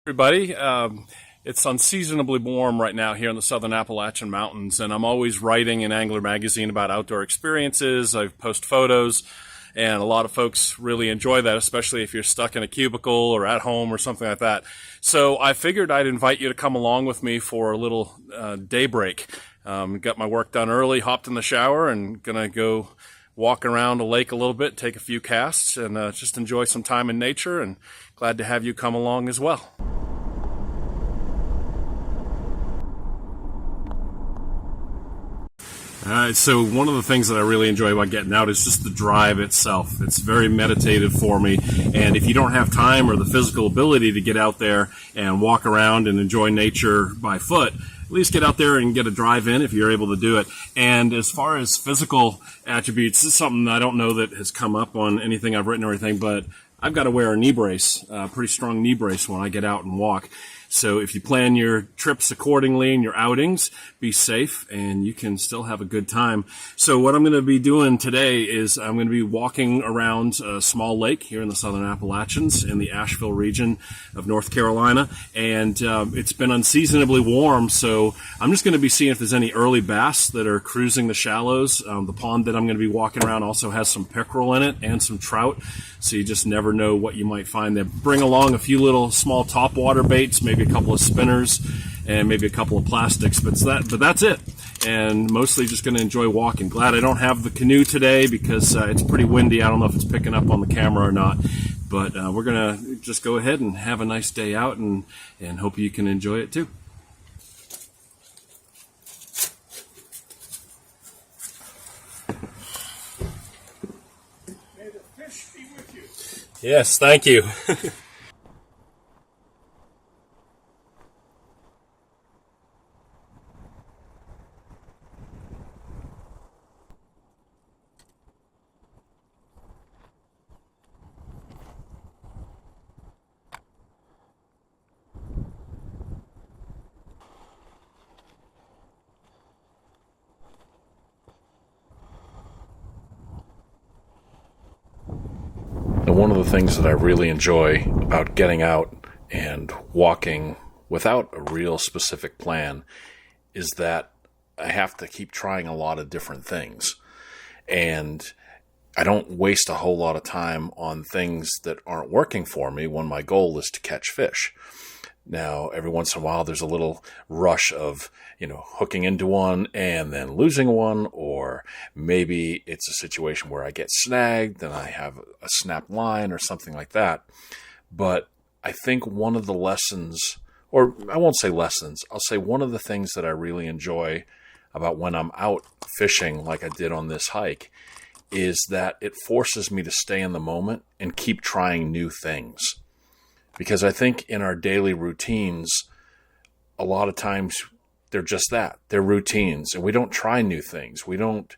Everybody. It's unseasonably warm right now here in the southern Appalachian Mountains, and I'm always writing in Angler Magazine about outdoor experiences. I post photos, and a lot of folks really enjoy that, especially if you're stuck in a cubicle or at home or something like that. So I figured I'd invite you to come along with me for a little day break. Got my work done early, hopped in the shower, and gonna go walk around a lake a little bit, take a few casts, and just enjoy some time in nature, and glad to have you come along as well. So one of the things that I really enjoy about getting out is just the drive itself. It's very meditative for me, and if you don't have time or the physical ability to get out there and walk around and enjoy nature by foot, at least get out there and get a drive in if you're able to do it. And as far as physical attributes, this is something I don't know that has come up on anything I've written or anything, but I've got to wear a knee brace, a pretty strong knee brace when I get out and walk. So if you plan your trips accordingly and your outings, be safe and you can still have a good time. So what I'm going to be doing today is I'm going to be walking around a small lake here in the southern Appalachians in the Asheville region of North Carolina. And it's been unseasonably warm, so I'm just going to be seeing if there's any early bass that are cruising the shallows. The pond that I'm going to be walking around also has some pickerel in it and some trout, so you just never know what you might find there. Bring along a few little small topwater baits, maybe a couple of spinners, and maybe a couple of plastics, but that's it. And mostly just going to enjoy walking. Glad I don't have the canoe today because it's pretty windy. I don't know if it's picking up on the camera or not, but we're going to just go ahead and have a nice day out, and hope you can enjoy it too. May the fish be with you. Yes, thank you. And one of the things that I really enjoy about getting out and walking without a real specific plan is that I have to keep trying a lot of different things. And I don't waste a whole lot of time on things that aren't working for me when my goal is to catch fish. Now, every once in a while, there's a little rush of, hooking into one and then losing one, or maybe it's a situation where I get snagged and I have a snapped line or something like that. But I think one of the lessons, or I won't say lessons, I'll say one of the things that I really enjoy about when I'm out fishing like I did on this hike is that it forces me to stay in the moment and keep trying new things. Because I think in our daily routines, a lot of times they're just that. They're routines, and we don't try new things. We don't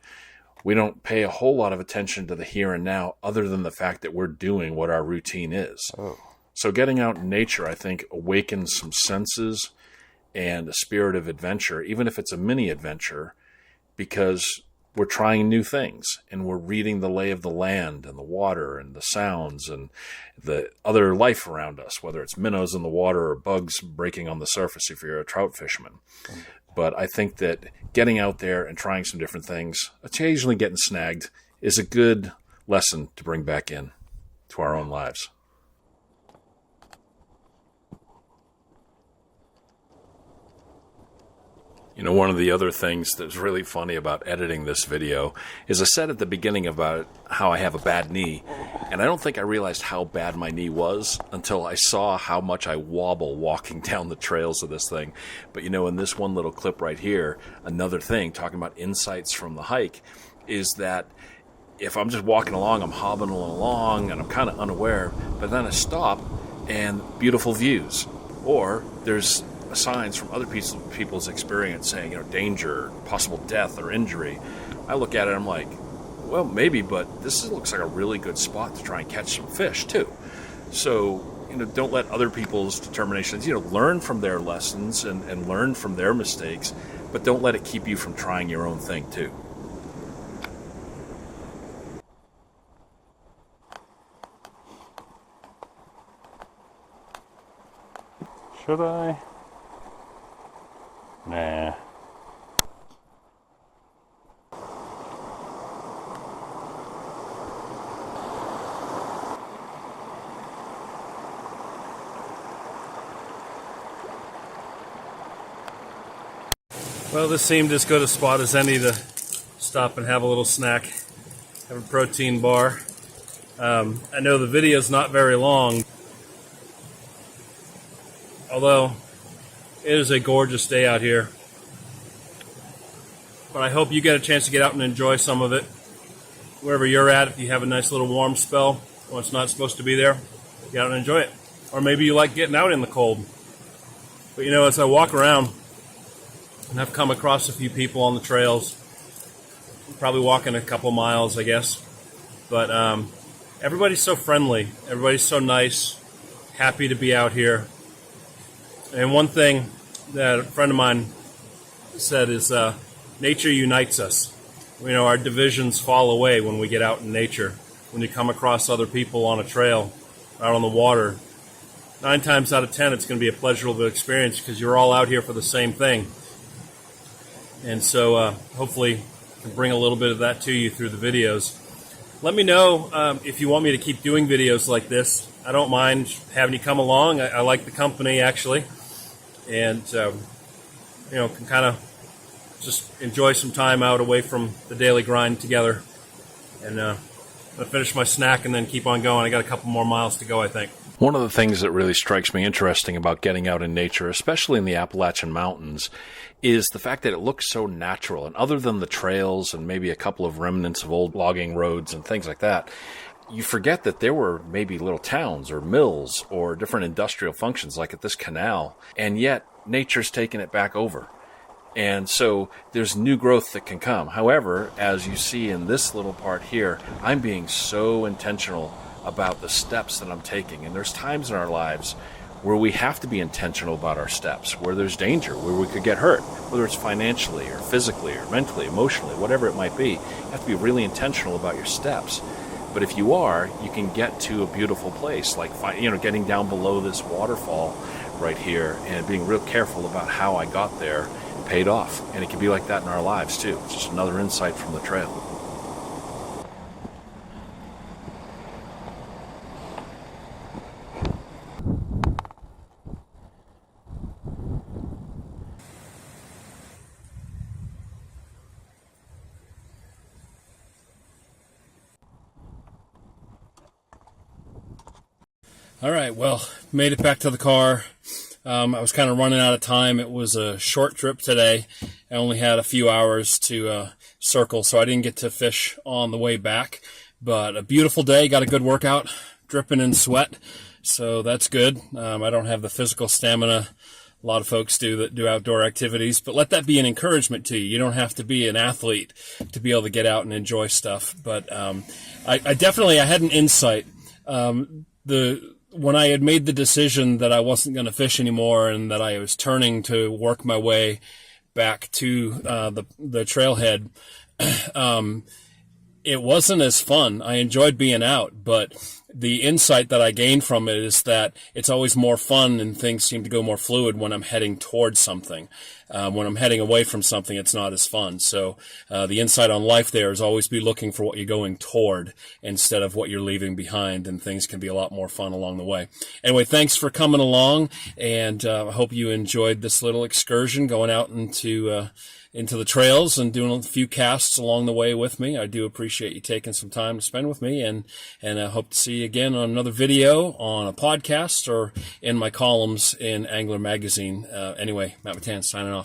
pay a whole lot of attention to the here and now other than the fact that we're doing what our routine is. So getting out in nature, I think, awakens some senses and a spirit of adventure, even if it's a mini adventure, because we're trying new things and we're reading the lay of the land and the water and the sounds and the other life around us, whether it's minnows in the water or bugs breaking on the surface if you're a trout fisherman. But I think that getting out there and trying some different things, occasionally getting snagged, is a good lesson to bring back in to our own lives. One of the other things that's really funny about editing this video is I said at the beginning about how I have a bad knee, and I don't think I realized how bad my knee was until I saw how much I wobble walking down the trails of this thing. But in this one little clip right here, another thing, talking about insights from the hike, is that if I'm just walking along, I'm hobbling along, and I'm kind of unaware, but then I stop, and beautiful views. Or there's signs from other people's experience saying, danger, possible death or injury. I look at it and I'm like, well, maybe, but looks like a really good spot to try and catch some fish too. So, don't let other people's determinations, learn from their lessons and learn from their mistakes, but don't let it keep you from trying your own thing too. Should I? Nah. Well, this seemed as good a spot as any to stop and have a little snack, have a protein bar. I know the video's not very long, although it is a gorgeous day out here. But I hope you get a chance to get out and enjoy some of it. Wherever you're at, if you have a nice little warm spell when it's not supposed to be there, get out and enjoy it. Or maybe you like getting out in the cold. But you know, as I walk around, and I've come across a few people on the trails, probably walking a couple miles, I guess. But everybody's so friendly. Everybody's so nice, happy to be out here. And one thing that a friend of mine said is nature unites us. You know, our divisions fall away when we get out in nature. When you come across other people on a trail, out on the water, 9 times out of 10 it's going to be a pleasurable experience because you're all out here for the same thing. And so hopefully I can bring a little bit of that to you through the videos. Let me know if you want me to keep doing videos like this. I don't mind having you come along. I like the company, actually. And, you know, can kind of just enjoy some time out away from the daily grind together. And I'm going to finish my snack and then keep on going. I got a couple more miles to go, I think. One of the things that really strikes me interesting about getting out in nature, especially in the Appalachian Mountains, is the fact that it looks so natural. And other than the trails and maybe a couple of remnants of old logging roads and things like that, you forget that there were maybe little towns or mills or different industrial functions like at this canal, and yet nature's taken it back over. And so there's new growth that can come. However, as you see in this little part here, I'm being so intentional about the steps that I'm taking. And there's times in our lives where we have to be intentional about our steps, where there's danger, where we could get hurt, whether it's financially or physically or mentally, emotionally, whatever it might be. You have to be really intentional about your steps. But if you are, you can get to a beautiful place, like, you know, getting down below this waterfall right here and being real careful about how I got there paid off. And it can be like that in our lives too. It's just another insight from the trail. All right, well, made it back to the car. I was kind of running out of time. It was a short trip today. I only had a few hours to circle, so I didn't get to fish on the way back. But a beautiful day, got a good workout, dripping in sweat, so that's good. I don't have the physical stamina a lot of folks do that do outdoor activities, but let that be an encouragement to you. You don't have to be an athlete to be able to get out and enjoy stuff. But I had an insight. When I had made the decision that I wasn't going to fish anymore and that I was turning to work my way back to the trailhead, it wasn't as fun. I enjoyed being out, but the insight that I gained from it is that it's always more fun and things seem to go more fluid when I'm heading towards something. When I'm heading away from something, it's not as fun. So the insight on life there is always be looking for what you're going toward instead of what you're leaving behind, and things can be a lot more fun along the way. Anyway, thanks for coming along, and I hope you enjoyed this little excursion going out into the trails and doing a few casts along the way with me. I do appreciate you taking some time to spend with me, and I hope to see you again on another video, on a podcast, or in my columns in Angler Magazine. Anyway, Matt Matan signing off.